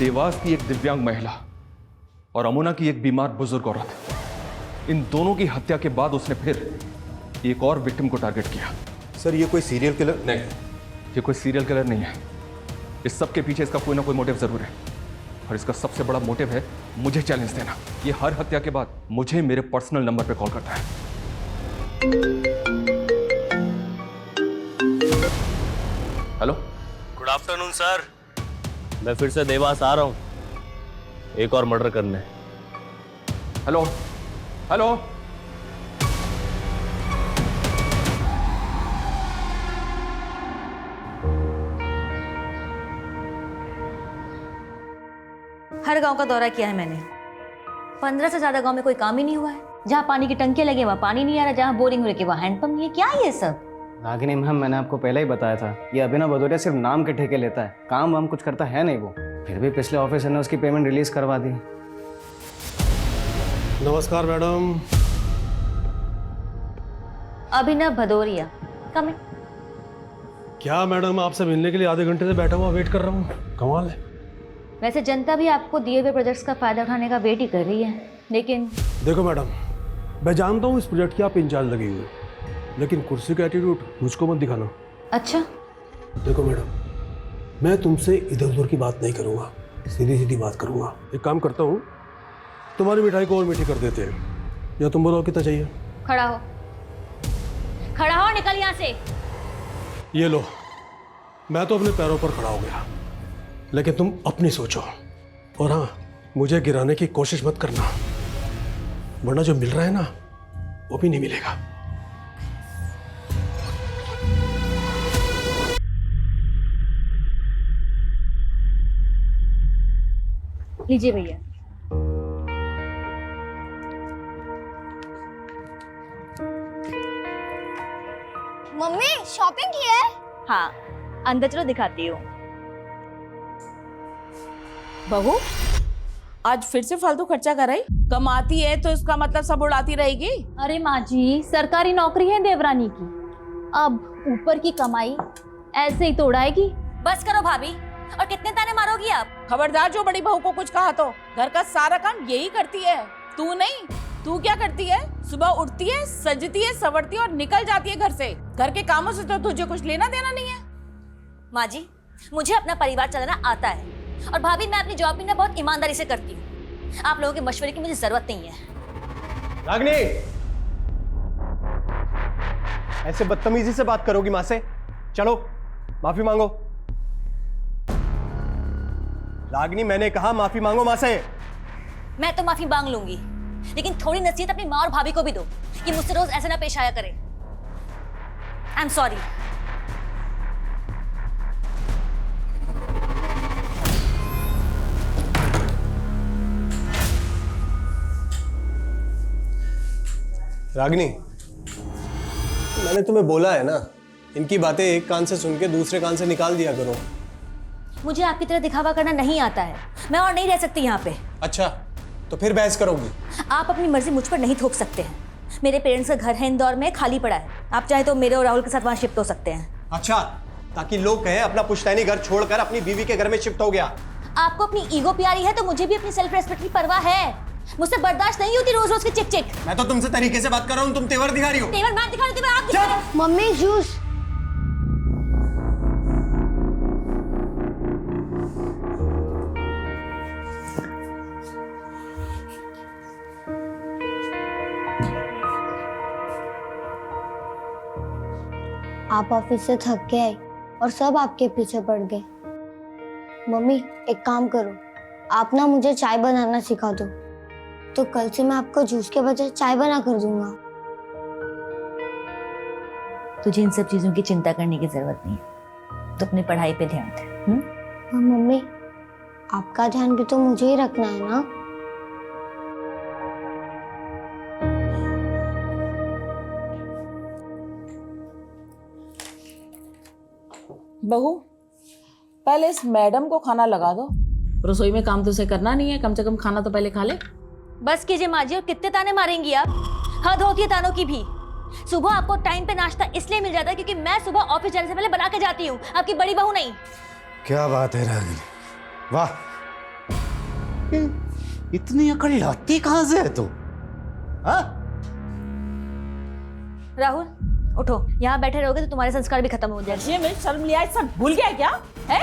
देवास की एक दिव्यांग महिला और अमुना की एक बीमार बुजुर्ग औरत, इन दोनों की हत्या के बाद उसने फिर एक और विक्टिम को टारगेट किया। सर ये कोई सीरियल किलर? नहीं, ये कोई सीरियल किलर नहीं है। इस सब के पीछे इसका कोई ना कोई मोटिव जरूर है, और इसका सबसे बड़ा मोटिव है मुझे चैलेंज देना। ये हर हत्या के बाद मुझे मेरे पर्सनल नंबर पे कॉल करता है। Hello, good afternoon sir. मैं फिर से देवास आ रहा हूं एक और मर्डर करने। हेलो हेलो, हर गांव का दौरा किया है मैंने। 15 से ज्यादा गांव में कोई काम ही नहीं हुआ है। जहाँ पानी की टंकी लगे वहाँ पानी नहीं आ रहा, जहाँ बोरिंग हो रही वहाँ हैंडपंप नहीं है। क्या है ये सब? रागिनी मैम, मैंने आपको पहले ही बताया था, ये अभिनव भदौरिया सिर्फ नाम के ठेके लेता है, काम वाम कुछ करता है नहीं वो। फिर भी पिछले ऑफिसर ने उसकी पेमेंट रिलीज करवा दी। नमस्कार मैडम। अभिनव भदौरिया, कम इन। क्या मैडम, आपसे मिलने के लिए आधे घंटे से बैठा हुआ वेट कर रहा हूँ। कमाल है। वैसे जनता भी आपको दिए हुए प्रोजेक्ट्स का फायदा उठाने का वेट ही कर रही है, लेकिन देखो मैडम, मैं जानता हूँ इस प्रोजेक्ट की आप इंचार्ज लगी हुई, लेकिन कुर्सी का एटीट्यूड मुझको मत दिखाना। अच्छा, देखो मैडम, मैं तुमसे इधर उधर की बात नहीं करूँगा, सीधी सीधी बात करूँगा। एक काम करता हूँ, तुम्हारी मिठाई को और मीठी कर देते हैं, या तुम बताओ कितना चाहिए? खड़ा हो, खड़ा हो, निकल यहाँ से। ये लो, मैं तो अपने पैरों पर खड़ा हो गया, लेकिन तुम अपनी सोचो। और हाँ, मुझे गिराने की कोशिश मत करना, वरना जो मिल रहा है ना वो भी नहीं मिलेगा। लीजिए भैया। मम्मी शॉपिंग की है? हाँ, अंदर चलो दिखाती हूँ। बहू, आज फिर से फालतू खर्चा कर रही? कमाती है तो इसका मतलब सब उड़ाती रहेगी? अरे माँ जी, सरकारी नौकरी है देवरानी की, अब ऊपर की कमाई ऐसे ही तो उड़ाएगी। बस करो भाभी, और कितने ताने मारोगी आप? खबरदार जो बड़ी बहू को कुछ कहा तो। घर का सारा काम यही करती है, तू नहीं। तू क्या करती है? सुबह उठती है, सजती है, संवरती है और निकल जाती है घर से। घर के कामों से तो तुझे कुछ लेना देना नहीं है। माँ जी, मुझे अपना परिवार चलाना आता है, और भाभी मैं अपनी जॉब भी ना बहुत ईमानदारी से करती हूँ। आप लोगों के मशवरे की मुझे जरूरत नहीं है। रागिनी, ऐसे बदतमीजी से बात करोगी माँ से? चलो माफी मांगो। रागिनी, मैंने कहा माफी मांगो माँ से। मैं तो माफी मांग लूंगी, लेकिन थोड़ी नसीहत अपनी माँ और भाभी को भी दो कि मुझसे रोज ऐसे ना पेश आया करें। आई एम सॉरी। रागिनी, मैंने तुम्हें बोला है ना, इनकी बातें एक कान से सुन के दूसरे कान से निकाल दिया करो। मुझे आपकी तरह दिखावा करना नहीं आता है, मैं और नहीं रह सकती यहाँ पे। अच्छा, तो फिर बहस करोगी? आप अपनी मर्जी मुझ पर नहीं थोप सकते हैं। मेरे पेरेंट्स का घर है इंदौर में, खाली पड़ा है। आप चाहे तो मेरे और राहुल के साथ वहाँ शिफ्ट हो सकते हैं। अच्छा, ताकि लोग कहें अपना पुश्तैनी घर छोड़कर अपनी बीवी के घर में शिफ्ट हो गया। आपको अपनी ईगो प्यारी है तो मुझे भी अपनी सेल्फ रेस्पेक्ट की परवाह है। मुझसे बर्दाश्त नहीं होती रोज रोज की चिक चिक। मैं तो तुमसे तरीके से बात कर रहा हूँ, तुम तेवर दिखा रही हो। तेवर मैं दिखा रही हूँ, तेवर आप दिखा रहे हो। Mummy juice. आप ऑफिस से थक के आए और सब आपके पीछे पड़ गए। मम्मी एक काम करो, आप ना मुझे चाय बनाना सिखा दो, तो कल से मैं आपको जूस के बजाय चाय बना कर दूंगा। तुझे इन सब चीजों की चिंता करने की जरूरत नहीं है, तो अपनी पढ़ाई पे ध्यान दे। हाँ मम्मी, आपका ध्यान भी तो मुझे ही रखना है ना। बहू, पहले इस मैडम को खाना लगा दो। रसोई में काम तो उसे करना नहीं है, कम से कम खाना तो पहले खा ले। बस कीजिए माँ जी, और कितने ताने मारेंगी आप? हद होती है तानों की भी। सुबह आपको टाइम पे नाश्ता इसलिए मिल जाता है क्योंकि मैं सुबह ऑफिस जाने से पहले बना के जाती हूँ, आपकी बड़ी बहू नहीं। क्या बात है रागिनी, वाह, इतनी अकड़ लाती कहां से है तू? हाँ? राहुल उठो, यहाँ बैठे रहोगे तो तुम्हारे संस्कार भी खत्म हो जाएंगे। ये में शर्म लिया सब भूल गया क्या है?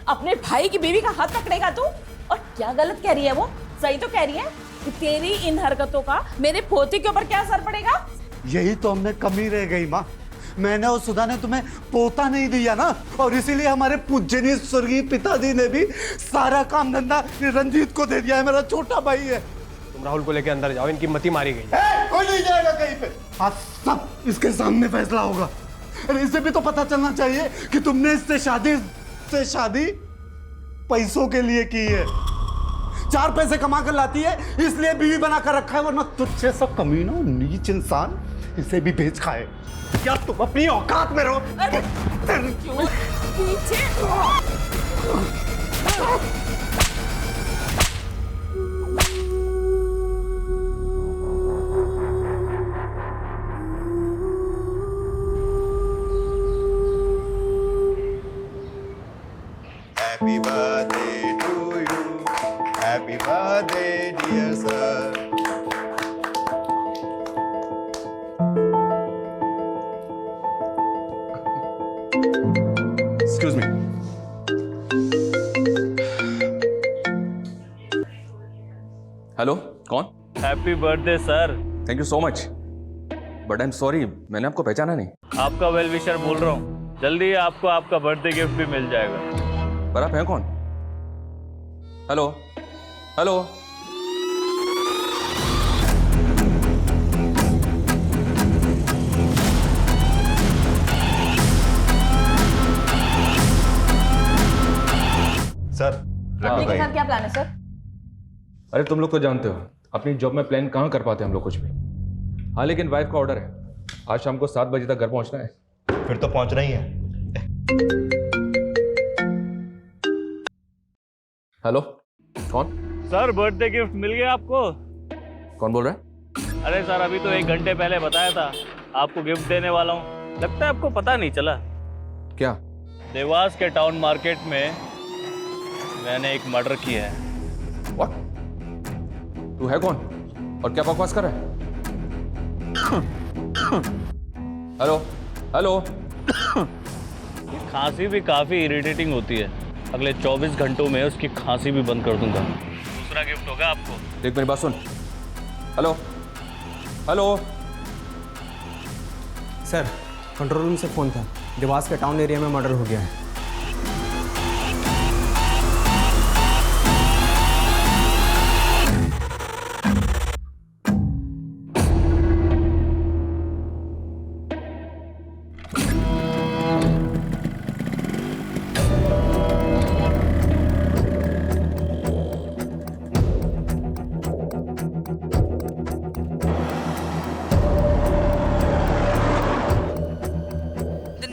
अपने भाई की बीवी का हाथ पकड़ेगा तू? और क्या गलत कह रही है वो? सही तो कह रही है कि तेरी इन हरकतों का मेरे पोते के ऊपर क्या असर पड़ेगा? यही तो हमने कमी रह गई माँ। मैंने और सुधा ने तुम्हें पोता नहीं दिया ना, और इसीलिए हमारे पूजनीय स्वर्गीय पिताजी ने भी सारा काम धंधा रंजीत को दे दिया है। मेरा छोटा भाई है। तुम राहुल को लेके अंदर जाओ, इनकी मती मारी गई। कोई नहीं जाएगा कहीं पे। आज सब इसके सामने फैसला होगा। अरे इसे भी तो पता चलना चाहिए कि तुमने इससे शादी पैसों के लिए की है। 4 पैसे कमा कर लाती है इसलिए बीवी बना कर रखा है, वरना तुझसे सब कमीना नीच इंसान इसे भी बेच खाए। क्या तुम अपनी औकात में रहो? क्यों पीछे? Happy birthday to you. Happy birthday, dear sir. Excuse me. Hello, कौन? Happy birthday sir. Thank you so much, but I am sorry, मैंने आपको पहचाना नहीं। आपका वेल विशर बोल रहा हूँ। जल्दी ही आपको आपका बर्थडे गिफ्ट भी मिल जाएगा। पर आप हैं कौन? Hello hello. सर, अपने के साथ क्या प्लान है सर? अरे तुम लोग तो जानते हो अपनी जॉब में प्लान कहाँ कर पाते हैं हम लोग कुछ भी। हाँ लेकिन वाइफ का ऑर्डर है, आज शाम को 7 बजे तक घर पहुंचना है। फिर तो पहुंच रही है। हेलो, कौन? सर बर्थडे गिफ्ट मिल गया आपको। कौन बोल रहा है? अरे सर अभी तो 1 घंटे पहले बताया था आपको गिफ्ट देने वाला हूँ। लगता है आपको पता नहीं चला। क्या? देवास के टाउन मार्केट में मैंने एक मर्डर किया है। What? तू है कौन और क्या बकवास कर रहा है? Hello hello. खांसी भी काफी इरिटेटिंग होती है। अगले 24 घंटों में उसकी खांसी भी बंद कर दूंगा। दूसरा गिफ्ट होगा आपको। देख मेरी बात सुन। Hello hello. Sir, control room से फोन था, देवास के टाउन एरिया में मर्डर हो गया है।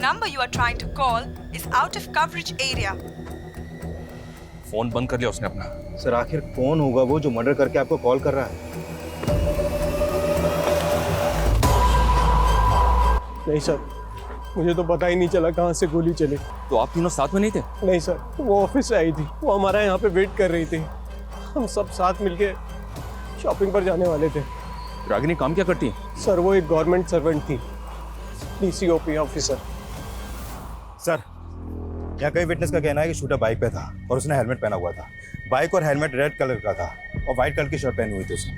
number you are trying to call is out of coverage area. Phone बंद कर लिया उसने अपना। सर आखिर कौन होगा वो जो मर्डर करके आपको कॉल कर रहा है? नहीं सर, मुझे तो पता ही नहीं चला कहाँ से गोली चली। तो आप तीनों साथ में नहीं थे? नहीं सर, वो ऑफिस से आई थी, वो हमारा यहाँ पे वेट कर रही थी। हम सब साथ मिलके शॉपिंग पर जाने वाले थे। रागिनी काम क्या करती है? सर वो एक गवर्नमेंट सर्वेंट थी, DCOP ऑफिसर। सर यहाँ कई विटनेस का कहना है कि शूटर बाइक पे था और उसने हेलमेट पहना हुआ था। बाइक और हेलमेट रेड कलर का था और व्हाइट कलर की शर्ट पहनी हुई थी उसने।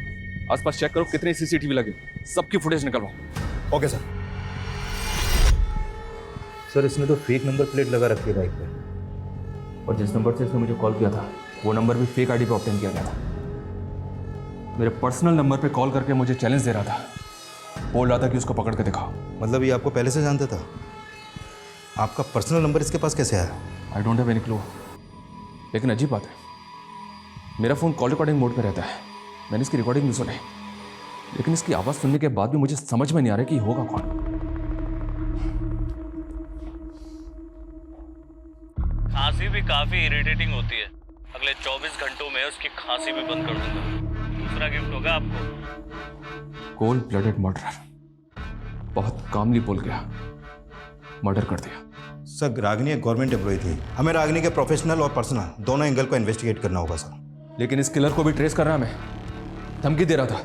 आसपास चेक करो कितने CCTV लगे, सबकी फुटेज निकलवाओ। Okay sir. सर इसने तो फेक नंबर प्लेट लगा रखी है बाइक पे, और जिस नंबर से इसने मुझे कॉल किया था वो नंबर भी फेक ID पे ऑब्टेन किया गया था। मेरे पर्सनल नंबर पे कॉल करके मुझे चैलेंज दे रहा था, बोल रहा था कि उसको पकड़ के दिखाओ। मतलब ये आपको पहले से जानता था? आपका पर्सनल नंबर इसके पास कैसे आया? I don't have any clue. लेकिन अजीब बात है, मेरा फ़ोन कॉल रिकॉर्डिंग मोड पे रहता है। मैंने इसकी रिकॉर्डिंग नहीं सुनी, लेकिन इसकी आवाज़ सुनने के बाद भी मुझे समझ में नहीं आ रहा कि होगा कौन। खांसी भी काफी इरिटेटिंग होती है। अगले 24 घंटों में उसकी खांसी भी बंद कर दूंगा। दूसरा गिफ्ट होगा आपको। कोल्ड ब्लडेड मर्डर, बहुत कामली बोल गया, मर्डर कर दिया। सर रागिनी एक गवर्नमेंट एम्प्लॉय थी, हमें रागिनी के प्रोफेशनल और पर्सनल दोनों एंगल को इन्वेस्टिगेट करना होगा सर। लेकिन इस किलर को भी ट्रेस कर रहा मैं। धमकी दे रहा था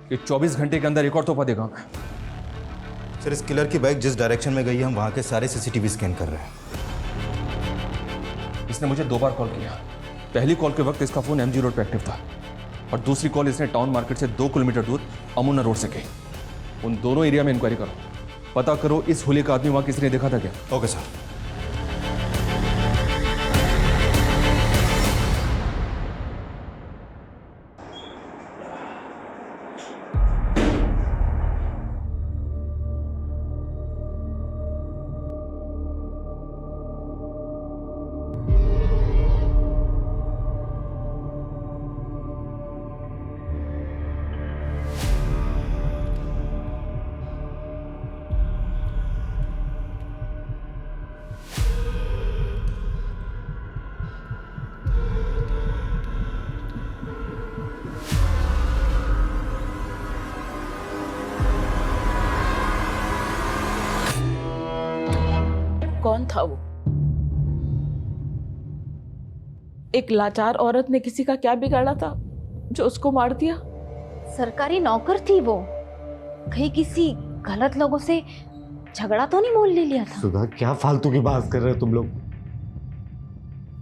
कि 24 घंटे के अंदर एक और तोहफा देगा मैं। सर, इस किलर की बाइक जिस डायरेक्शन में गई है हम वहाँ के सारे CCTV स्कैन कर रहे हैं। इसने मुझे 2 बार कॉल किया। पहली कॉल के वक्त इसका फ़ोन MG रोड पे एक्टिव था और दूसरी कॉल इसने टाउन मार्केट से 2 किलोमीटर दूर अमुना रोड से की। उन दोनों एरिया में इंक्वायरी करो, पता करो इस होली का आदमी वहाँ किसी ने देखा था क्या। Okay sir. कौन था वो? एक लाचार औरत ने किसी का क्या बिगाड़ा था जो उसको मार दिया? सरकारी नौकर थी वो, कहीं किसी गलत लोगों से झगड़ा तो नहीं मोल ले लिया था? सुधा, क्या फालतू की बात कर रहे हो तुम लोग।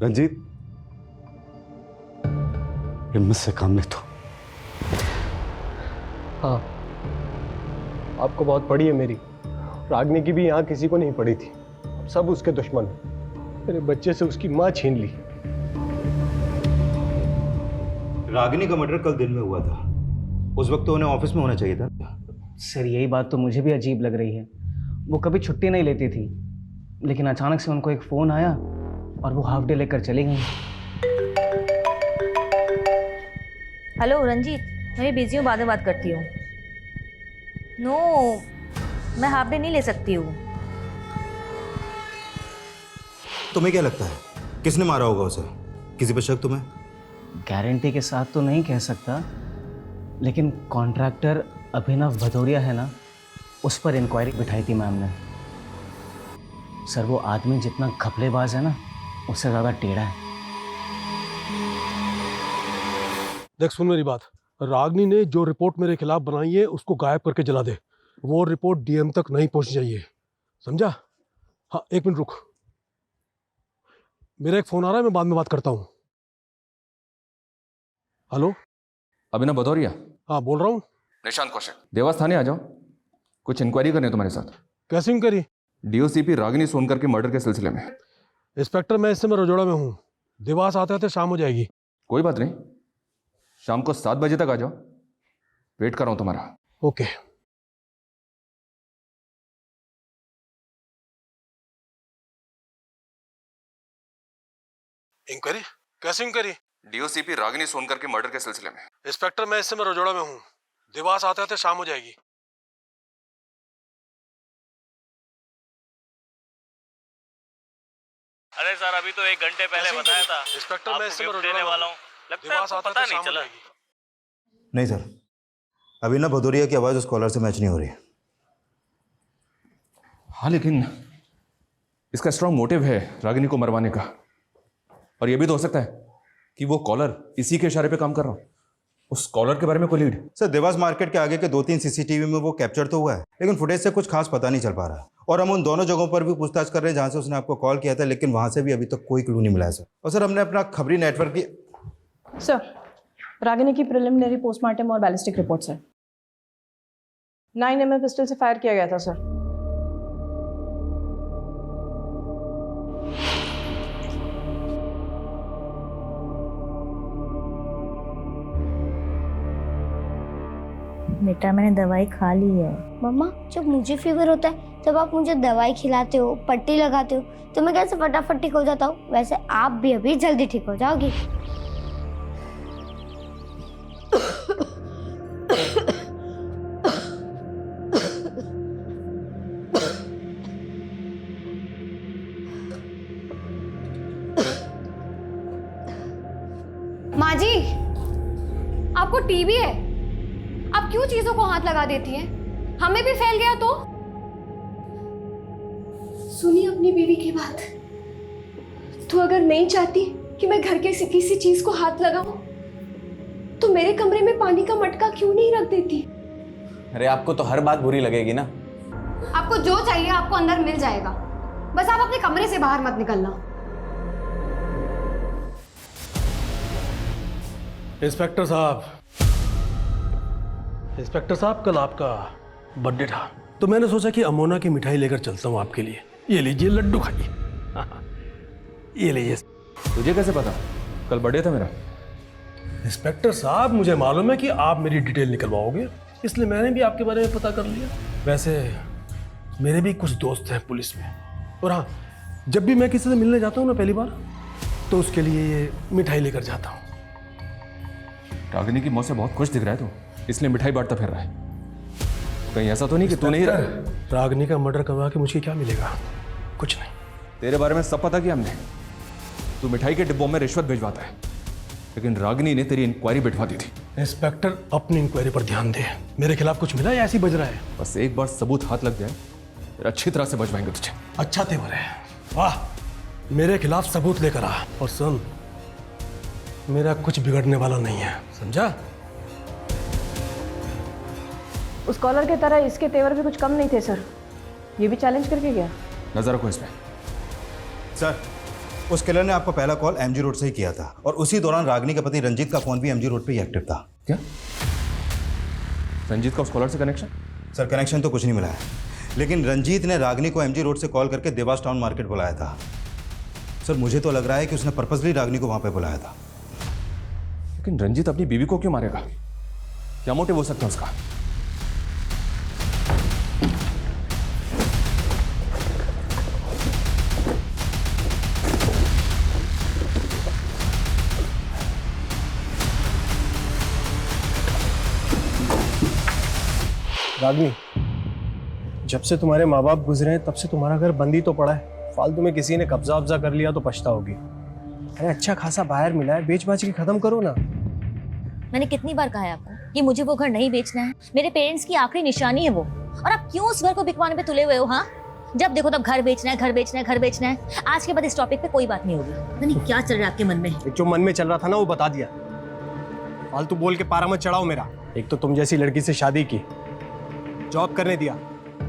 रंजीत, हिम्मत से काम ले तो। हाँ, आपको बहुत पड़ी है मेरी। रागनी की भी यहाँ किसी को नहीं पड़ी थी। सब उसके दुश्मन। मेरे बच्चे से उसकी माँ छीन ली। रागिनी का मर्डर कल दिन में हुआ था, उस वक्त तो उन्हें ऑफिस में होना चाहिए था। सर यही बात तो मुझे भी अजीब लग रही है। वो कभी छुट्टी नहीं लेती थी, लेकिन अचानक से उनको एक फ़ोन आया और वो हाफ डे लेकर चली गई। हेलो रंजीत, मैं बिजी हूँ, बाद में बात करती हूँ। नो, मैं हाफ डे नहीं ले सकती हूँ। तुम्हें क्या लगता है किसने मारा होगा उसे? किसी पर शक तुम्हें? गारंटी के साथ तो नहीं कह सकता, लेकिन कॉन्ट्रैक्टर अभिनव भदौरिया है ना, उस पर इंक्वायरी बिठाई थी मैम ने। सर वो आदमी जितना घपलेबाज है ना, उससे ज़्यादा टेढ़ा है। देख सुन मेरी बात, रागनी ने जो रिपोर्ट मेरे खिलाफ बनाई है उसको गायब करके जला दे। वो रिपोर्ट DM तक नहीं पहुंचनी चाहिए, समझा? हाँ, 1 मिनट रुक, मेरा एक फोन आ रहा है, मैं बाद में बात करता हूँ। हेलो, अभिनव भदौरिया? हाँ बोल रहा हूँ। निशांत कौशिक, देवास थाने आ जाओ, कुछ इंक्वायरी करनी है तुम्हारे साथ। कैसी इंक्वायरी? DOCP रागिनी सोनकर के मर्डर के सिलसिले में। इंस्पेक्टर, मैं इस समय रजोड़ा में हूँ, देवास आते आते शाम हो जाएगी। कोई बात नहीं, शाम को 7 बजे तक आ जाओ, वेट कर रहा हूँ तुम्हारा। ओके। इंक्वायरी? कैसी इंक्वायरी? DOCP रागिनी सोनकर के मर्डर के सिलसिले में। इंस्पेक्टर, मैं इस समय रजोड़ा में हूँ, देवास आते आते शाम हो जाएगी। अरे सर, अभी तो 1 घंटे पहले बताया था। इंस्पेक्टर, मैं इस समय देने वाला हूँ, लगता है आपको पता नहीं चला। नहीं सर, अभिनव भदौरिया की आवाज़ उस कॉलर से मैच नहीं हो रही। हाँ, लेकिन इसका स्ट्रांग मोटिव है रागिनी को मरवाने का, और यह भी तो हो सकता है कि वो कॉलर इसी के इशारे पे काम कर रहा हो। उस कॉलर के बारे में कोई लीड? सर, देवास मार्केट के आगे के 2-3 CCTV में वो कैप्चर तो हुआ है, लेकिन फुटेज से कुछ खास पता नहीं चल पा रहा। और हम उन दोनों जगहों पर भी पूछताछ कर रहे हैं जहां से उसने आपको कॉल किया था, लेकिन वहां से भी अभी तक कोई क्लू नहीं मिला है सर। और सर, हमने अपना खबरी नेटवर्क की। सर, रागिनी की प्रिलिमिनरी पोस्टमार्टम और बैलिस्टिक रिपोर्ट्स है। 9mm पिस्टल से फायर किया गया था सर। बेटा, मैंने दवाई खा ली है। मम्मा, जब मुझे फीवर होता है तब आप मुझे दवाई खिलाते हो, पट्टी लगाते हो, तो मैं कैसे फटाफट ठीक हो जाता हूँ। वैसे आप भी अभी जल्दी ठीक हो जाओगी। माँ जी, आपको टीबी है, आप क्यों चीजों को हाथ लगा देती हैं? हमें भी फैल गया तो? सुनिए अपनी बीवी की बात। तो अगर नहीं चाहती कि मैं घर के किसी चीज को हाथ लगाऊं, मेरे कमरे में पानी का मटका क्यों नहीं रख देती? अरे आपको तो हर बात बुरी लगेगी ना। आपको जो चाहिए आपको अंदर मिल जाएगा, बस आप अपने कमरे से बाहर मत निकलना। इंस्पेक्टर साहब, कल आपका बर्थडे था, तो मैंने सोचा कि अमोना की मिठाई लेकर चलता हूँ आपके लिए। ये लीजिए लड्डू खाइए। ये लीजिए। तुझे कैसे पता कल बर्थडे था मेरा? इंस्पेक्टर साहब, मुझे मालूम है कि आप मेरी डिटेल निकलवाओगे, इसलिए मैंने भी आपके बारे में पता कर लिया। वैसे मेरे भी कुछ दोस्त हैं पुलिस में, और हाँ, जब भी मैं किसी से मिलने जाता हूँ ना पहली बार, तो उसके लिए ये मिठाई लेकर जाता हूँ। रागिनी की मौत से बहुत खुश दिख रहा है तू, इसलिए मिठाई बांटता फिर रहा है। कहीं ऐसा तो नहीं कि तू नहीं रहा? रागिनी का मर्डर करवा के मुझे क्या मिलेगा? कुछ नहीं। तेरे बारे में सब पता किया हमने। तू मिठाई के डिब्बों में रिश्वत भिजवाता है, लेकिन रागिनी ने तेरी इंक्वायरी बिठवा दी थी। इंस्पेक्टर, अपनी इंक्वायरी पर ध्यान दे। मेरे खिलाफ कुछ मिला या ऐसी बज रहा है? बस एक बार सबूत हाथ लग जाए फिर अच्छी तरह से बजवाएंगे तुझे। अच्छा तेवर है, वाह। मेरे खिलाफ सबूत लेकर आ, और सुन, मेरा कुछ बिगड़ने वाला नहीं है, समझा? उस कॉलर की तरह इसके तेवर भी कुछ कम नहीं थे सर, ये भी चैलेंज करके गया। नजर रखो इसमें। सर, उस किलर ने आपको पहला कॉल एमजी रोड से ही किया था, और उसी दौरान रागिनी के पति रंजीत का फोन भी एमजी रोड पे ही एक्टिव था। क्या रंजीत का उस कॉलर से कनेक्शन? सर, कनेक्शन तो कुछ नहीं मिला है, लेकिन रंजीत ने रागिनी को एमजी रोड से कॉल करके देवास टाउन मार्केट बुलाया था। सर, मुझे तो लग रहा है कि उसने पर्पसली रागिनी को वहां पे बुलाया था। लेकिन रंजीत अपनी बीवी को क्यों मारेगा? क्या मोटिव हो सकता है उसका? रागिनी, जब से तुम्हारे माँ बाप गुजरे हैं तब से तुम्हारा घर बंद ही तो पड़ा है। फालतू में किसी ने कब्जा वब्जा कर लिया तो पछताओगी। अरे अच्छा खासा बाहर मिला है, बेच बाच के खत्म करो ना। मैंने कितनी बार कहा है आपको कि मुझे वो घर नहीं बेचना है? मेरे पेरेंट्स की आखिरी निशानी है वो, और आप क्यों उस घर को बिकवाने पे तुले हुए हो? हाँ, जब देखो तब घर बेचना है, घर बेचना है, घर बेचना है। आज के बाद इस टॉपिक पे कोई बात नहीं होगी। पता नहीं क्या चल रहा है आपके मन में। जो मन में चल रहा था ना वो बता दिया। फालतू बोल के पारा मत चढ़ाओ मेरा। एक तो तुम जैसी लड़की से शादी की, जॉब करने दिया,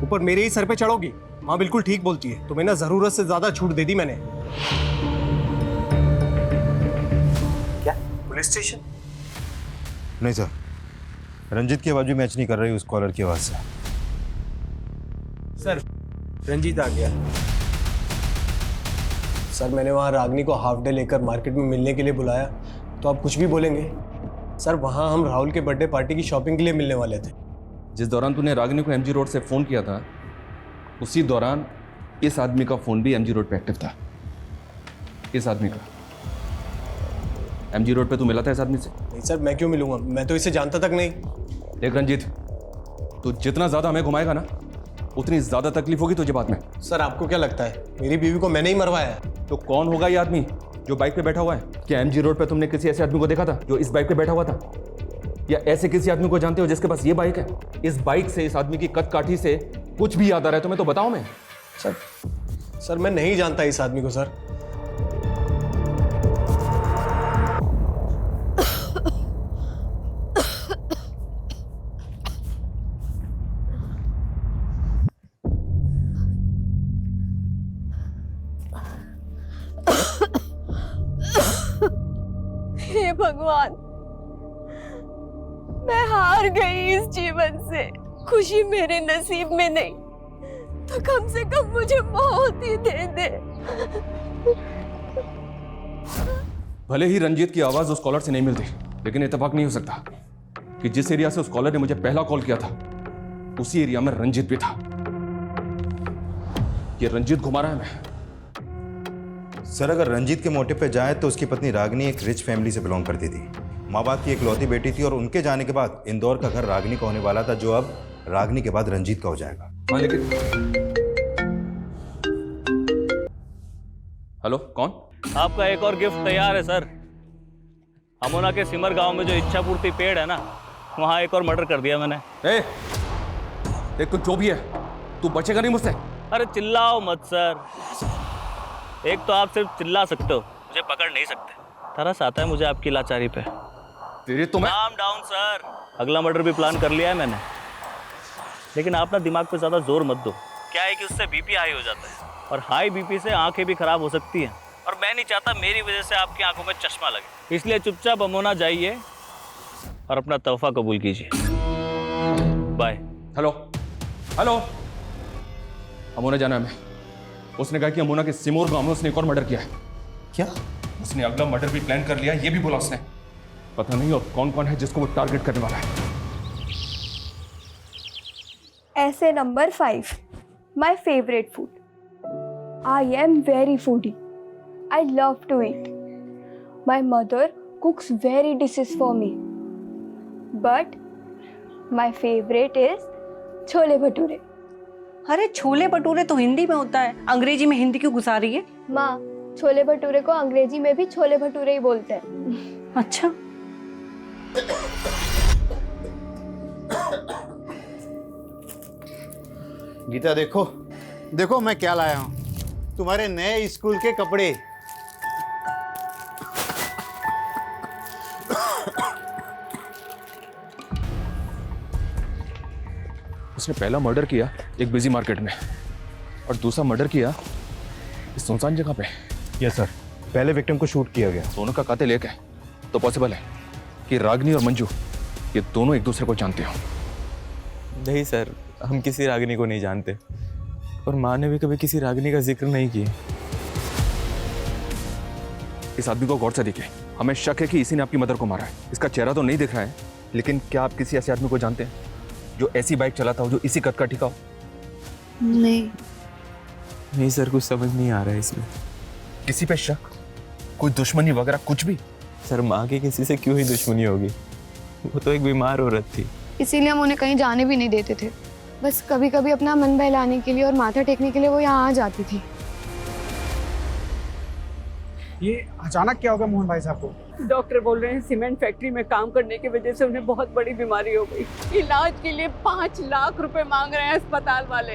ऊपर मेरे ही सर पे चढ़ोगी। माँ बिल्कुल ठीक बोलती है, तुम्हें ना जरूरत से ज्यादा छूट दे दी मैंने। क्या पुलिस स्टेशन? नहीं सर, रंजीत की आवाज भी मैच नहीं कर रही उस कॉलर की आवाज से। सर, रंजीत आ गया। सर, मैंने वहाँ रागिनी को हाफ डे लेकर मार्केट में मिलने के लिए बुलाया, तो आप कुछ भी बोलेंगे? सर, वहाँ हम राहुल के बर्थडे पार्टी की शॉपिंग के लिए मिलने वाले थे। जिस दौरान तूने रागिनी को एमजी रोड से फोन किया था, उसी दौरान इस आदमी का फोन भी एमजी रोड पे एक्टिव था। इस आदमी का एमजी रोड पे तू मिला था इस आदमी से? नहीं सर, मैं क्यों मिलूंगा? मैं तो इसे जानता तक नहीं। देख रंजीत, तू जितना ज्यादा हमें घुमाएगा ना, उतनी ज्यादा तकलीफ होगी तुझे बाद में। सर, आपको क्या लगता है मेरी बीवी को मैंने ही मरवाया है? तो कौन होगा ये आदमी जो बाइक पे बैठा हुआ है? क्या एमजी रोड पे तुमने किसी ऐसे आदमी को देखा था जो इस बाइक पे बैठा हुआ था? या ऐसे किसी आदमी को जानते हो जिसके पास ये बाइक है? इस बाइक से, इस आदमी की कद काठी से कुछ भी याद आ रहा है तुम्हें तो बताओ। मैं सर मैं नहीं जानता इस आदमी को सर। हे भगवान, मैं हार गई इस जीवन से। खुशी मेरे नसीब में नहीं तो कम से कम मुझे मौत ही दे दे। भले ही रंजीत की आवाज उस कॉलर से नहीं मिलती, लेकिन इत्तेफाक नहीं हो सकता कि जिस एरिया से उस कॉलर ने मुझे पहला कॉल किया था, उसी एरिया में रंजीत भी था। ये रंजीत घुमा रहा है मैं। सर, अगर रंजीत के मोटिव पे जाए तो उसकी पत्नी रागिनी एक रिच फैमिली से बिलोंग करती थी, माँ बाप की इकलौती बेटी थी, और उनके जाने के बाद इंदौर का घर रागिनी का होने वाला था, जो अब रागिनी के बाद रंजीत का हो जाएगा। हाँ, लेकिन हेलो, कौन? आपका एक और गिफ्ट तैयार है सर। अमोना के सिमर गांव में जो इच्छा पूर्ति पेड़ है ना, वहाँ एक और मर्डर कर दिया मैंने। देख, तू जो भी है, तू बचेगा नहीं मुझसे। अरे चिल्लाओ मत सर। एक तो आप सिर्फ चिल्ला सकते हो, मुझे पकड़ नहीं सकते। तरस आता है मुझे आपकी लाचारी पे। तेरे तो मैं काम डाउन सर, अगला मर्डर भी प्लान कर लिया है मैंने, लेकिन आप ना दिमाग पे ज्यादा जोर मत दो। क्या है कि उससे बीपी हाई हो जाता है, और हाई बीपी से आंखें भी खराब हो सकती हैं, और मैं नहीं चाहता मेरी वजह से आपकी आंखों में चश्मा लगे। इसलिए चुपचाप अमोना जाइए और अपना तोहफा कबूल कीजिए। बाय। हेलो हेलो, अमोना जाना है हमें। उसने कहा कि अमोना के सिमोर गांव में उसने एक और मर्डर किया है। क्या? उसने अगला मर्डर भी प्लान कर लिया, ये भी बोला उसने। पता नहीं और कौन कौन है जिसको वो टारगेट करने वाला है। ऐसे number 5, my favourite food. I am very foodie. I love to eat. My mother cooks very dishes for me. But my favorite is chole bhature. अरे छोले भटूरे तो हिंदी में होता है, अंग्रेजी में हिंदी क्यों घुसा रही है? माँ, छोले भटूरे को अंग्रेजी में भी छोले भटूरे ही बोलते हैं। अच्छा। गीता देखो देखो मैं क्या लाया हूँ, तुम्हारे नए स्कूल के कपड़े। उसने पहला मर्डर किया एक बिजी मार्केट में, और दूसरा मर्डर किया इस सुनसान जगह पे। यस सर, पहले विक्टिम को शूट किया गया। दोनों का कातिल एक है, तो पॉसिबल है कि रागिनी और मंजू ये दोनों एक दूसरे को जानते हो। नहीं सर, हम किसी रागिनी को नहीं जानते, और माँ ने भी कभी किसी रागिनी का जिक्र नहीं किया। इस आदमी को गौर से देखिए, हमें शक है कि इसी ने आपकी मदर को मारा है। इसका चेहरा तो नहीं दिख रहा है, लेकिन क्या आप किसी ऐसे आदमी को जानते हैं जो ऐसी बाइक चलाता हो, जो इसी कद का ठिका हो? नहीं सर, कुछ समझ नहीं आ रहा है इसमें। किसी पे शक, कोई दुश्मनी वगैरह कुछ भी? सर माँ की किसी से क्यों ही दुश्मनी होगी, वो तो एक बीमार औरत थी। इसीलिए हम उन्हें कहीं जाने भी नहीं देते थे। बस कभी कभी अपना मन बहलाने के लिए और माथा टेकने के लिए वो यहाँ आ जाती थी। ये अचानक क्या होगा मोहन भाई साहब को? डॉक्टर बोल रहे हैं सीमेंट फैक्ट्री में काम करने की वजह से उन्हें बहुत बड़ी बीमारी हो गई। इलाज के लिए 5 लाख रुपए मांग रहे हैं अस्पताल वाले।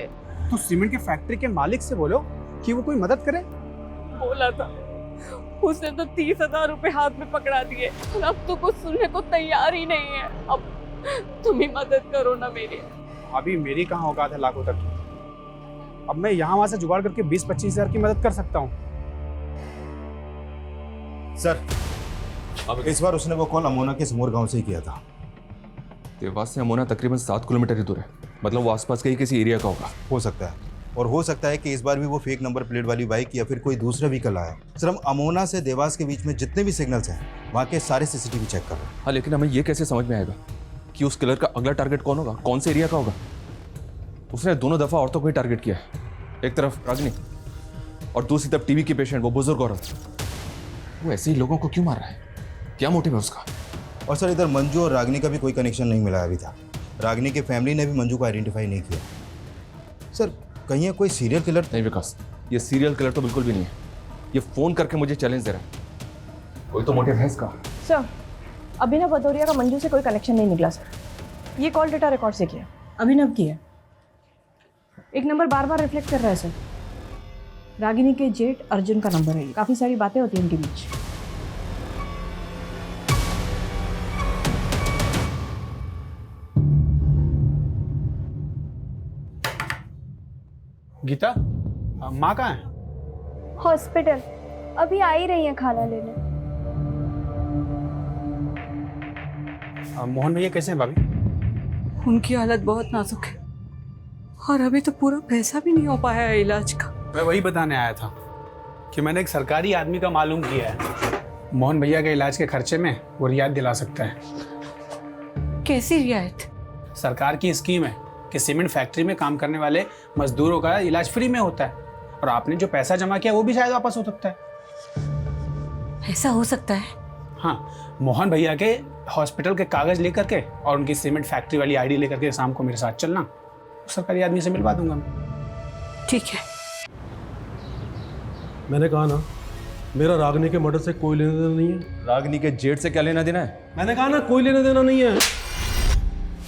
तो सीमेंट के फैक्ट्री के मालिक से बोलो कि वो कोई मदद करे। बोला था, उसने तो 30,000 रुपए हाथ में पकड़ा दिए, और अब तो कुछ सुनने को तैयार ही नहीं है। अब तुम ही मदद करो ना मेरी। अभी मेरी कहाँ औकात है लाखों तक। अब मैं यहाँ वहां से जुगाड़ करके 20-25 हजार की मदद कर सकता हूँ। सर, अब इस बार उसने वो कॉल अमोना के सिमोर गांव से ही किया था। देवास से अमोना तकरीबन 7 किलोमीटर ही दूर है, मतलब वो आसपास के ही किसी एरिया का होगा। हो सकता है, और हो सकता है कि इस बार भी वो फेक नंबर प्लेट वाली बाइक या फिर कोई दूसरा व्हीकल आया। सर, हम अमोना से देवास के बीच में जितने भी सिग्नल्स हैं वहाँ के सारे सीसीटीवी चेक कर रहे हैं। हाँ, लेकिन हमें ये कैसे समझ में आएगा कि उस किलर का अगला टारगेट कौन होगा, कौन से एरिया का होगा? उसने दोनों दफा औरतों को ही टारगेट किया है, एक तरफ रागिनी और दूसरी तरफ टीवी की पेशेंट वो बुजुर्ग औरत। वो ऐसे ही लोगों को क्यों मार रहा है, क्या मोटिव है उसका? और सर, इधर मंजू और रागिनी का भी कोई कनेक्शन नहीं मिला अभी तक। रागिनी के फैमिली ने भी मंजू को आइडेंटिफाई नहीं किया। सर, कहीं ये कोई सीरियल किलर? नहीं विकास, ये सीरियल किलर तो बिल्कुल भी नहीं है। ये फोन करके मुझे चैलेंज दे रहा है, कोई तो मोटिव है इसका। सर, अभिनव भदौरिया का मंजू से कोई कनेक्शन नहीं निकला सर। ये कॉल डेटा रिकॉर्ड से किया, अभिनव की है। एक नंबर बार बार रिफ्लेक्ट कर रहा है सर। रागिनी के जेठ अर्जुन का नंबर है। काफी सारी बातें होती हैं इनके बीच। गीता, माँ कहाँ है? हॉस्पिटल, अभी आ ही रही है खाना लेने। मोहन भैया कैसे हैं भाभी? उनकी हालत बहुत नाजुक है, और अभी तो पूरा पैसा भी नहीं हो पाया है इलाज का। मैं वही बताने आया था कि मैंने एक सरकारी आदमी का मालूम किया है। मोहन भैया के इलाज के खर्चे में वो रियायत दिला सकता है। कैसी रियायत? सरकार की स्कीम है कि सीमेंट फैक्ट्री में काम करने वाले मजदूरों का इलाज फ्री में होता है, और आपने जो पैसा जमा किया वो भी शायद वापस हो सकता है। ऐसा हो सकता है? हाँ, मोहन भैया के हॉस्पिटल के कागज लेकर के और उनकी सीमेंट फैक्ट्री वाली आईडी लेकर के शाम को मेरे साथ चलना, सरकारी आदमी से मिलवा दूंगा मैं। ठीक है। मैंने कहा ना, मेरा रागिनी के मर्डर से कोई लेना देना नहीं है। रागिनी के जेठ से क्या लेना देना है? मैंने कहा ना, कोई लेना देना नहीं है।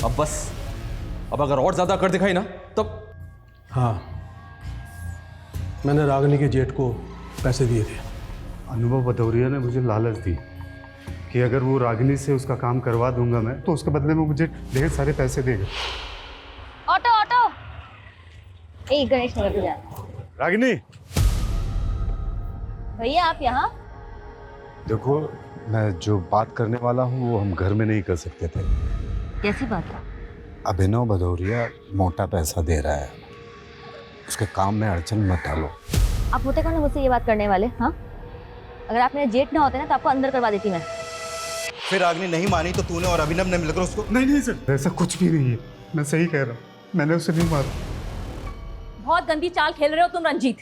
अब बस, अब अगर और ज्यादा कर दिखाई ना तब। हाँ, मैंने रागिनी के जेठ को पैसे दिए थे। अनुभव भदौरिया ने मुझे लालच दी कि अगर वो रागिनी से उसका काम करवा दूंगा मैं तो उसके बदले में मुझे ढेर सारे पैसे देगा। ऑटो ऑटो, एक गणेश नगर पे जा। रागिनी भैया आप यहाँ? देखो, मैं जो बात करने वाला हूँ वो हम घर में नहीं कर सकते थे। कैसी बात है? अभिनव भदौरिया मोटा पैसा दे रहा है, उसके काम में अड़चन मत डालो। आप होते कौन है मुझसे ये बात करने वाले? हाँ, अगर आप मेरे जेठ ना होते ना तो आपको अंदर करवा देती मैं। फिर रागिनी नहीं मानी तो तूने और अभिनव ने मिलकर उसको? नहीं सर, ऐसा कुछ भी नहीं है, मैं सही कह रहा हूँ, मैंने उसे नहीं मारा। बहुत गंदी चाल खेल रहे हो तुम रंजीत।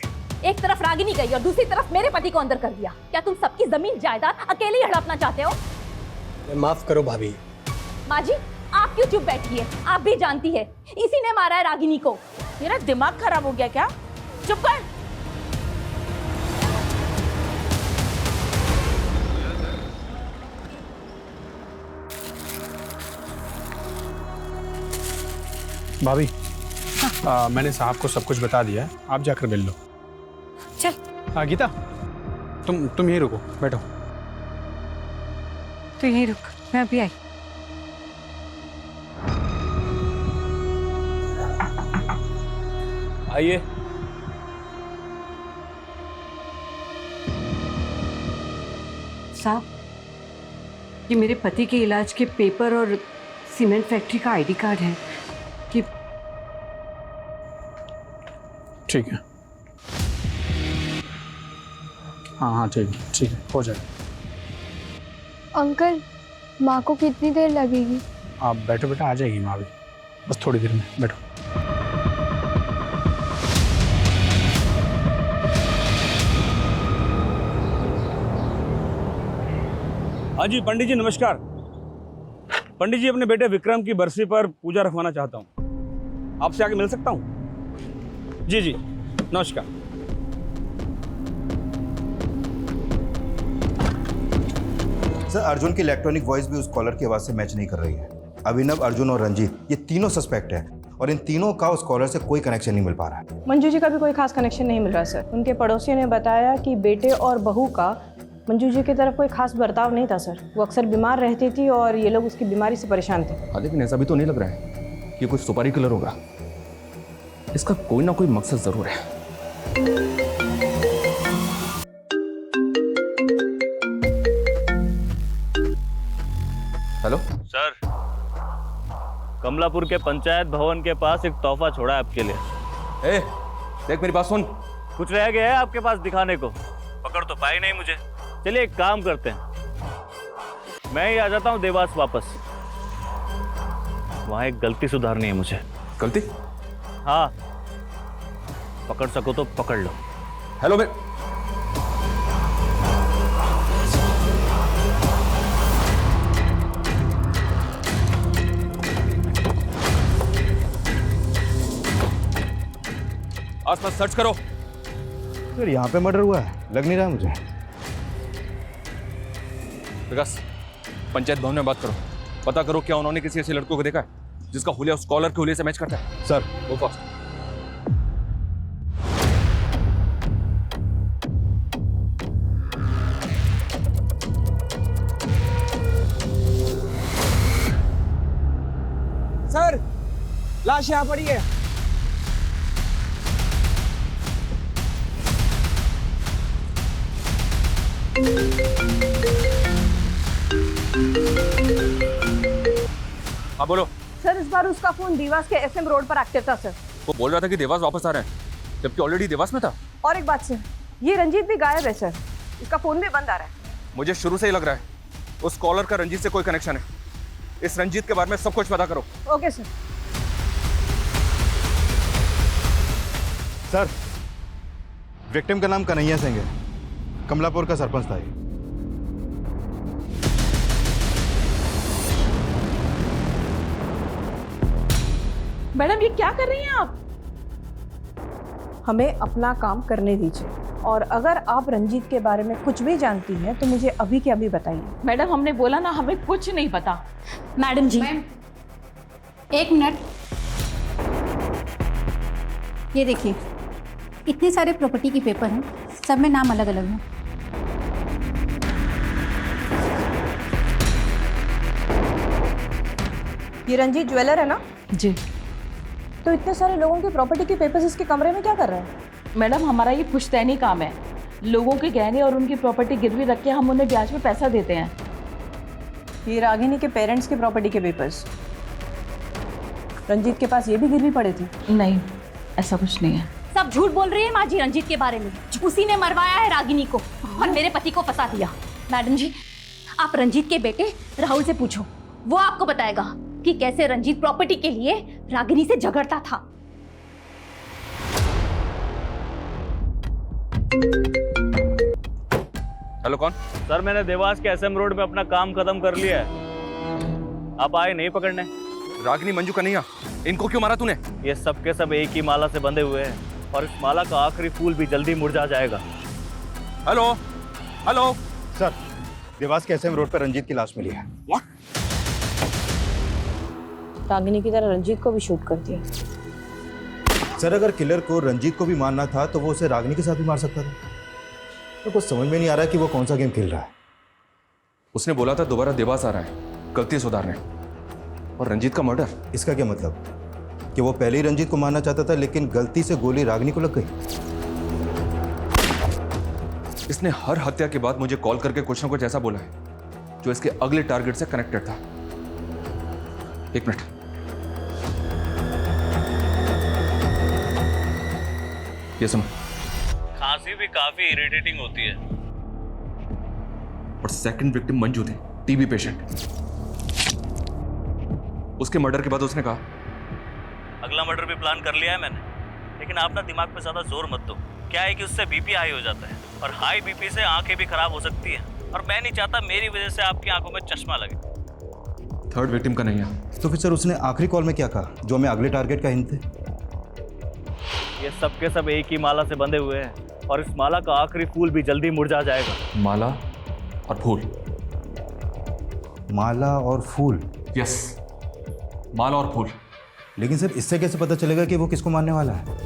एक तरफ रागिनी गई और दूसरी तरफ मेरे पति को अंदर कर दिया। क्या तुम सबकी जमीन जायदाद अकेले ही हड़पना चाहते हो? माफ करो भाभी। माँ जी, आप क्यों चुप बैठी है? आप भी जानती है इसी ने मारा है रागिनी को। मेरा दिमाग खराब हो गया क्या? चुप कर। भाभी, मैंने साहब को सब कुछ बता दिया है, आप जाकर मिल लो। चल। गीता, तुम यहीं रुको, बैठो। तू यहीं रुक, मैं अभी आई। आइए। साहब, ये मेरे पति के इलाज के पेपर और सीमेंट फैक्ट्री का आईडी कार्ड है। कि ठीक है, हाँ ठीक है, हो जाएगा। अंकल, माँ को कितनी देर लगेगी? आप बैठो बेटा, आ जाएगी माँ भी, बस थोड़ी देर में, बैठो। हाँ जी पंडित जी नमस्कार। पंडित जी, अपने बेटे विक्रम की बरसी पर पूजा रखवाना चाहता हूँ, आपसे आके मिल सकता हूँ? जी नमस्कार। सर, अर्जुन की इलेक्ट्रॉनिक वॉइस भी उस कॉलर की आवाज से मैच नहीं कर रही है। अभिनव, अर्जुन और रंजीत, ये तीनों सस्पेक्ट हैं और इन तीनों का उस कॉलर से कोई कनेक्शन नहीं मिल पा रहा है। मंजू जी का भी कोई खास कनेक्शन नहीं मिल रहा सर। उनके पड़ोसियों ने बताया कि बेटे और बहू का मंजू जी की तरफ कोई खास बर्ताव नहीं था सर। वो अक्सर बीमार रहती थी और ये लोग उसकी बीमारी से परेशान थे। हाँ, लेकिन ऐसा भी तो नहीं लग रहा है कि कुछ सुपारी किलर होगा। इसका कोई ना कोई मकसद जरूर है। हेलो सर, कमलापुर के पंचायत भवन के पास एक तोहफा छोड़ा है आपके लिए। देख मेरी बात सुन। कुछ रह गया है आपके पास दिखाने को? पकड़ तो पाई नहीं मुझे। चलिए एक काम करते हैं, मैं ही आ जाता हूँ देवास वापस। वहां एक गलती सुधारनी है मुझे। गलती? हाँ, पकड़ सको तो पकड़ लो। हेलो मैं आसपास सर्च करो। सर, यहाँ पे मर्डर हुआ है? लग नहीं रहा मुझे। विकास, पंचायत भवन में बात करो, पता करो क्या उन्होंने किसी ऐसे लड़कों को देखा है जिसका हुलिया उस कॉलर के हुलिये से मैच करता है। सर, गो फास्ट। सर, लाश यहाँ पड़ी है। हाँ बोलो। सर, इस बार उसका फोन देवास के एसएम रोड पर एक्टिव था सर। वो बोल रहा था कि देवास वापस आ रहे हैं, जबकि ऑलरेडी देवास में था। और एक बात सर, ये रंजीत भी गायब है सर। इसका फोन भी बंद आ रहा है। मुझे शुरू से ही लग रहा है उस कॉलर का रंजीत से कोई कनेक्शन है। इस रंजीत के बारे में सब कुछ पता करो। Okay sir. सर, विक्टिम का नाम कन्हैया सिंह है, कमलापुर का सरपंच था ये। मैडम, ये क्या कर रही हैं आप? हमें अपना काम करने दीजिए, और अगर आप रंजीत के बारे में कुछ भी जानती हैं तो मुझे अभी के अभी बताइए। मैडम, हमने बोला ना हमें कुछ नहीं पता। मैडम जी, एक मिनट। ये देखिए, इतने सारे प्रॉपर्टी के पेपर हैं, सब में नाम अलग अलग हैं। ये रंजीत ज्वेलर है ना? जी तो इतने सारे लोगों के प्रॉपर्टी के पेपर्स इसके कमरे में क्या कर रहे हैं? मैडम, हमारा ये पुश्तैनी काम है। लोगों के गहने और उनकी प्रॉपर्टी गिरवी रख के हम उन्हें ब्याज में पैसा देते हैं। ये रागिनी के पेरेंट्स के प्रॉपर्टी के पेपर्स, रंजीत के पास ये भी गिरवी पड़े थे? नहीं, ऐसा कुछ नहीं है। सब झूठ बोल रही है माँ जी रंजीत के बारे में। उसी ने मरवाया है रागिनी को और मेरे पति को फंसा दिया। मैडम जी, आप रंजीत के बेटे राहुल से पूछो, वो आपको बताएगा कि कैसे रंजीत प्रॉपर्टी के लिए रागिनी से झगड़ता था। हेलो, कौन? सर, मैंने देवास के एसएम रोड पे अपना काम खत्म कर लिया है। आप आए नहीं पकड़ने? रागिनी, मंजू का नहीं आ, इनको क्यों मारा तूने? ये सब के सब एक ही माला से बंधे हुए हैं और इस माला का आखिरी फूल भी जल्दी मुरझा जाएगा। हेलो हेलो सर, देवास के एसएम रोड पर रंजीत की लाश मिली है। रागिनी की तरह रंजीत को भी शूट कर दिया। सर, अगर किलर को रंजीत को भी मारना था तो वो उसे रागिनी के साथ भी मार सकता था। तो कुछ समझ में नहीं आ रहा कि वो कौन सा गेम खेल रहा है। उसने बोला था दोबारा देवास आ रहा है गलती सुधारने, और रंजीत का मर्डर। इसका क्या मतलब कि वो पहले ही रंजीत को मारना चाहता था लेकिन गलती से गोली रागिनी को लग गई? इसने हर हत्या के बाद मुझे कॉल करके कुछ ना कुछ ऐसा बोला है जो इसके अगले टारगेट से कनेक्टेड था। एक मिनट, ये सुनो। खांसी भी काफी इरिटेटिंग होती है। और सेकंड विक्टिम मंजू थी, टीबी पेशेंट। उसके मर्डर के बाद उसने कहा अगला मर्डर भी प्लान कर लिया है मैंने, लेकिन आप ना दिमाग पे ज्यादा जोर मत दो। क्या है कि उससे बीपी हाई हो जाता है और हाई बीपी से आंखें भी खराब हो सकती हैं और मैं नहीं चाहता मेरी वजह से आपकी आंखों में चश्मा लगे। थर्ड विक्टिम का नहीं है। तो फिर सर उसने आखिरी कॉल में क्या कहा जो हमें अगले टारगेट का हिंट थे? ये सब के सब एक ही माला से बंधे हुए हैं और इस माला का आखिरी फूल भी जल्दी मुरझा जाएगा। माला और फूल? माला और फूल? यस, माला और फूल। लेकिन सर इससे कैसे पता चलेगा कि वो किसको मारने वाला है?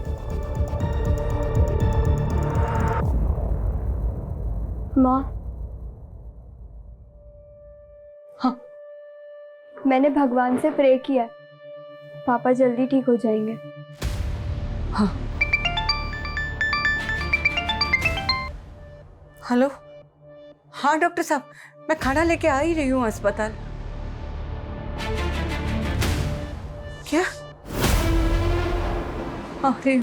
माँ, हाँ, मैंने भगवान से प्रे किया है, पापा जल्दी ठीक हो जाएंगे। हाँ। हेलो, हाँ डॉक्टर साहब, मैं खाना लेके आ ही रही हूँ अस्पताल। क्या? अरे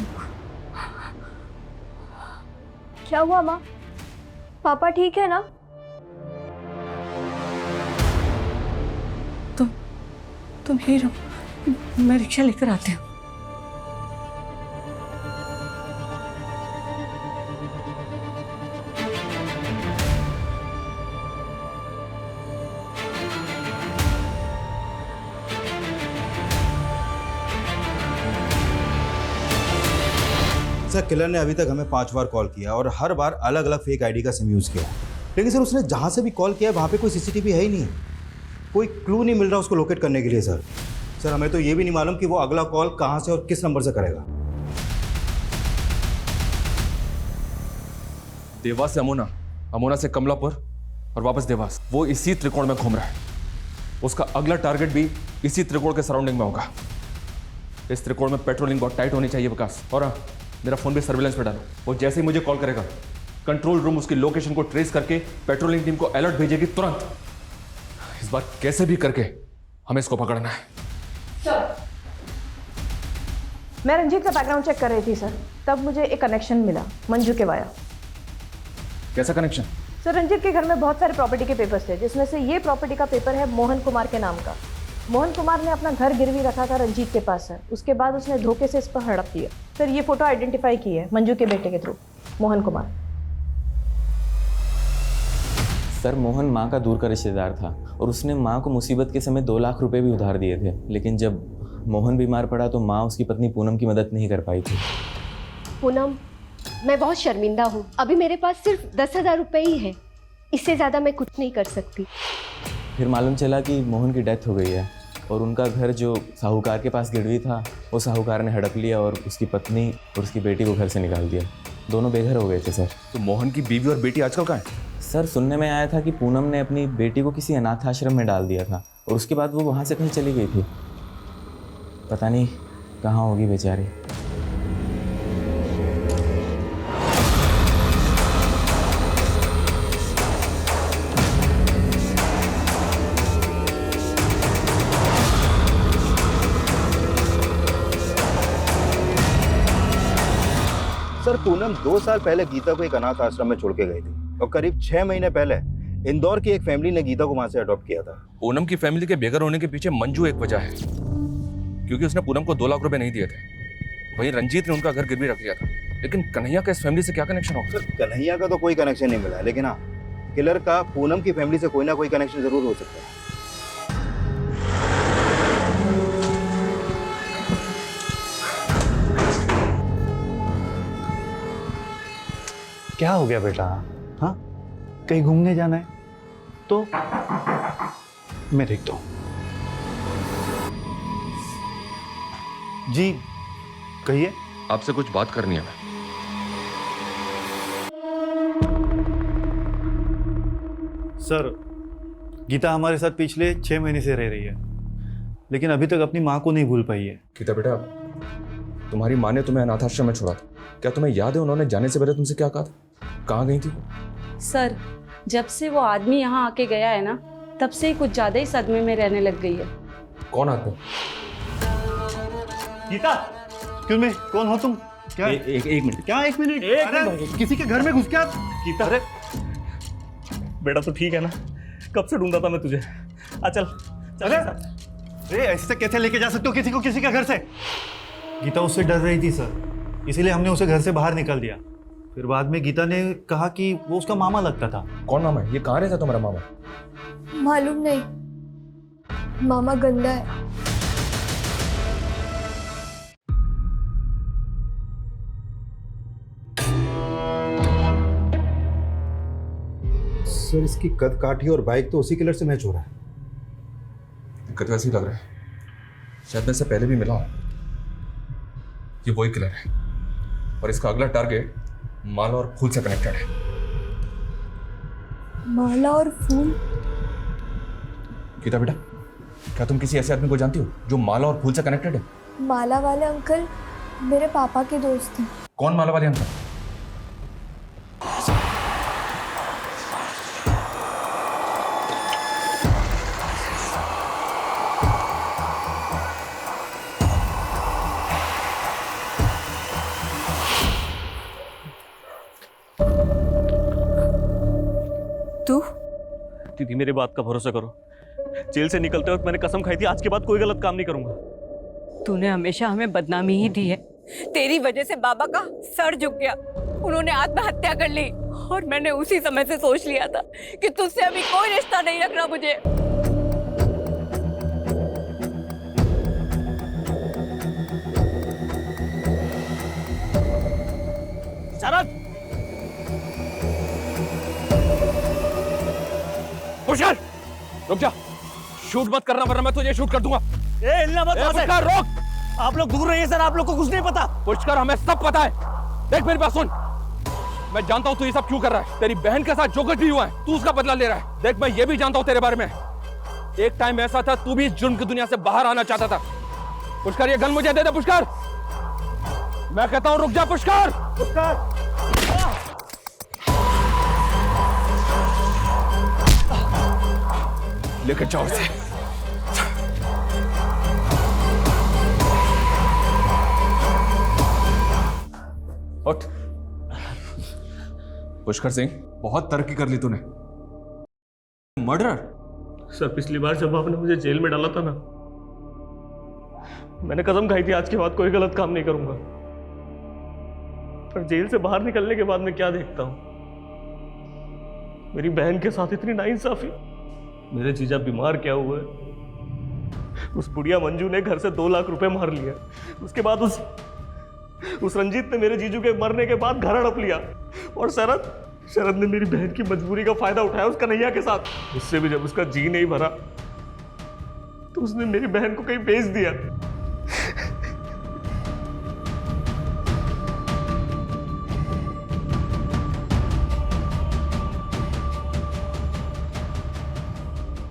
क्या हुआ माँ? पापा ठीक है ना? तुम ही रहो, मैं रिक्शा लेकर आती हूँ। सर, किलर ने अभी तक हमें 5 बार कॉल किया और हर बार अलग अलग फेक आईडी का सिम यूज़ किया। लेकिन सर उसने जहाँ से भी कॉल किया वहाँ पे कोई सीसीटीवी है ही नहीं, कोई क्लू नहीं मिल रहा उसको लोकेट करने के लिए। सर हमें तो ये भी नहीं मालूम कि वो अगला कॉल कहाँ से और किस नंबर से करेगा। देवास से अमोना, अमोना से कमलापुर और वापस देवास। वो इसी त्रिकोण में घूम रहा है। उसका अगला टारगेट भी इसी त्रिकोण के सराउंडिंग में होगा। इस त्रिकोण में पेट्रोलिंग बहुत टाइट होनी चाहिए विकास। और हाँ, मेरा फोन भी सर्विलेंस पे डालो। वो जैसे ही मुझे कॉल करेगा कंट्रोल रूम उसकी लोकेशन को ट्रेस करके पेट्रोलिंग टीम को अलर्ट भेजेगी तुरंत। इस बार कैसे भी करके हमें इसको पकड़ना है। सर, मैं रंजीत का बैकग्राउंड चेक कर रही थी सर, तब मुझे एक कनेक्शन मिला मंजू के वाया। कैसा कनेक्शन? सर, रंजीत के घर में बहुत सारे प्रॉपर्टी के पेपर्स थे, जिसमें से ये प्रॉपर्टी का पेपर है मोहन कुमार के नाम का। मोहन कुमार ने अपना घर गिरवी रखा था रंजीत के पास सर। उसके बाद उसने धोखे से इस पर हड़प दिया सर। ये फोटो आइडेंटिफाई की है मंजू के बेटे के थ्रू, मोहन कुमार। सर, मोहन माँ का दूर का रिश्तेदार था और उसने माँ को मुसीबत के समय 2 लाख रुपए भी उधार दिए थे। लेकिन जब मोहन बीमार पड़ा तो माँ उसकी पत्नी पूनम की मदद नहीं कर पाई थी। पूनम, मैं बहुत शर्मिंदा हूँ। अभी मेरे पास सिर्फ 10,000 रुपये ही है, इससे ज़्यादा मैं कुछ नहीं कर सकती। फिर मालूम चला कि मोहन की डेथ हो गई है और उनका घर जो साहूकार के पास गिरवी था वो साहूकार ने हड़प लिया और उसकी पत्नी और उसकी बेटी को घर से निकाल दिया। दोनों बेघर हो गए थे सर। तो मोहन की बीवी और बेटी आजकल कहाँ है? सर, सुनने में आया था कि पूनम ने अपनी बेटी को किसी अनाथ आश्रम में डाल दिया था और उसके बाद वो वहाँ से कहीं चली गई थी। पता नहीं कहाँ होगी बेचारी। सर पूनम 2 साल पहले गीता को एक अनाथ आश्रम में छोड़ के गई थी और करीब 6 महीने पहले इंदौर की एक फैमिली ने गीता को वहां से अडॉप्ट किया था। पूनम की फैमिली के बेघर होने के पीछे मंजू एक वजह है, क्योंकि उसने पूनम को 2 लाख रुपए नहीं दिए थे। वहीं रंजीत ने उनका घर गिरवी रख लिया था। लेकिन कन्हैया का इस फैमिली से क्या कनेक्शन होगा? सर कन्हैया का तो कोई कनेक्शन नहीं मिला, लेकिन हाँ किलर का पूनम की फैमिली से कोई ना कोई कनेक्शन जरूर हो सकता है। क्या हो गया बेटा? हाँ, कहीं घूमने जाना है तो मैं देखता हूँ। जी कहिए। आपसे कुछ बात करनी है। सर गीता हमारे साथ पिछले 6 महीने से रह रही है, लेकिन अभी तक अपनी माँ को नहीं भूल पाई है। गीता बेटा, तुम्हारी माँ ने तुम्हें अनाथ आश्रम में छोड़ा था, क्या तुम्हें याद है उन्होंने जाने से पहले तुमसे क्या कहा था? कहाँ गई थी? सर जब से वो आदमी यहाँ आके गया है ना, तब से ही कुछ ज्यादा ही सदमे में रहने लग गई है। कौन आदमी? गीता, क्यों मैं कौन हो तुम? क्या एक मिनट। क्या 1 मिनट? अरे किसी के घर में घुस क्या? गीता, अरे बेटा तो ठीक है ना? कब से ढूंढा था मैं तुझे। चल। अरे ऐसे कैसे लेके जा सकते हो किसी को किसी के घर से? गीता उससे डर रही थी सर, इसीलिए हमने उसे घर से बाहर निकाल दिया। फिर बाद में गीता ने कहा कि वो उसका मामा लगता था। कौन मामा है? ये कहाँ रहता तुम्हारा मामा? मालूम नहीं, मामा गंदा है। सर इसकी कद काठी और बाइक तो उसी किलर से मैच हो रहा है। दिक्कत वैसी लग रहा है, शायद मैं इससे पहले भी मिला हूं। ये वही किलर है और इसका अगला टारगेट माला और फूल से कनेक्टेड है। माला और फूल? गीता बेटा, क्या तुम किसी ऐसे आदमी को जानती हो जो माला और फूल से कनेक्टेड है? माला वाले अंकल मेरे पापा के दोस्त हैं। कौन माला वाले अंकल? दीदी मेरी बात का भरोसा करो, जेल से निकलते वक्त मैंने कसम खाई थी आज के बाद कोई गलत काम नहीं करूंगा। तूने हमेशा हमें बदनामी ही दी है। तेरी वजह से बाबा का सर झुक गया, उन्होंने आत्महत्या कर ली और मैंने उसी समय से सोच लिया था कि तुझसे अभी कोई रिश्ता नहीं रखना मुझे। शरद, पुष्कर रुक जा, शूट मत करना वरना मैं तुझे शूट कर दूंगा। हिलना मत। पुष्कर रोक, आप लोग दूर रहिए सर, आप लोग को कुछ नहीं पता। पुष्कर हमें सब पता है। देख मेरी बात सुन, मैं जानता हूं तू ये सब क्यों कर रहा है। तेरी बहन के साथ जो कुछ भी हुआ है तू उसका बदला ले रहा है। देख मैं ये भी जानता हूं तेरे बारे में, एक टाइम ऐसा था तू भी इस जुर्म की दुनिया से बाहर आना चाहता था। पुष्कर ये गन मुझे दे दे। पुष्कर मैं कहता हूं रुक जा। पुष्कर, पुष्कर लेकर जाओ इसे। उठ। पुष्कर सिंह, बहुत तरक्की कर ली तूने। मर्डर? सर पिछली बार जब आपने मुझे जेल में डाला था ना, मैंने कसम खाई थी आज के बाद कोई गलत काम नहीं करूंगा। पर जेल से बाहर निकलने के बाद मैं क्या देखता हूं, मेरी बहन के साथ इतनी नाइंसाफी। मेरे जीजा बीमार क्या हुए, उस बुढ़िया मंजू ने घर से 2 लाख रुपए मार लिया। उसके बाद उस रंजीत ने मेरे जीजू के मरने के बाद घर हड़प लिया। और शरद ने मेरी बहन की मजबूरी का फायदा उठाया उस कन्हैया के साथ। उससे भी जब उसका जी नहीं भरा तो उसने मेरी बहन को कहीं बेच दिया।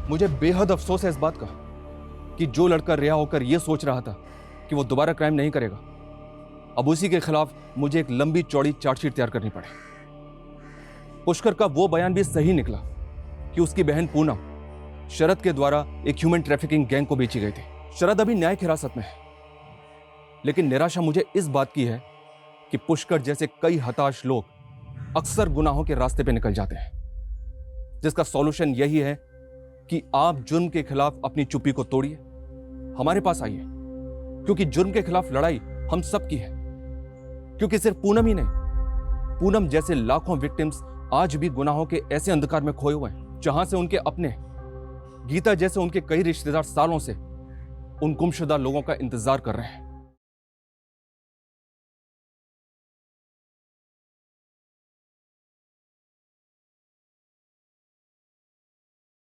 मुझे बेहद अफसोस है इस बात का कि जो लड़का रिहा होकर यह सोच रहा था कि वो दोबारा क्राइम नहीं करेगा, अब उसी के खिलाफ मुझे एक लंबी चौड़ी चार्जशीट तैयार करनी पड़े। पुष्कर का वो बयान भी सही निकला कि उसकी बहन पूनम शरद के द्वारा एक ह्यूमन ट्रैफिकिंग गैंग को बेची गई थी। शरद अभी न्यायिक हिरासत में है, लेकिन निराशा मुझे इस बात की है कि पुष्कर जैसे कई हताश लोग अक्सर गुनाहों के रास्ते पे निकल जाते हैं, जिसका सॉल्यूशन यही है कि आप जुर्म के खिलाफ अपनी चुप्पी को तोड़िए, हमारे पास आइए, क्योंकि जुर्म के खिलाफ लड़ाई हम सब की है। क्योंकि सिर्फ पूनम ही नहीं, पूनम जैसे लाखों विक्टिम्स आज भी गुनाहों के ऐसे अंधकार में खोए हुए हैं जहां से उनके अपने, गीता जैसे उनके कई रिश्तेदार सालों से उन गुमशुदा लोगों का इंतजार कर रहे हैं।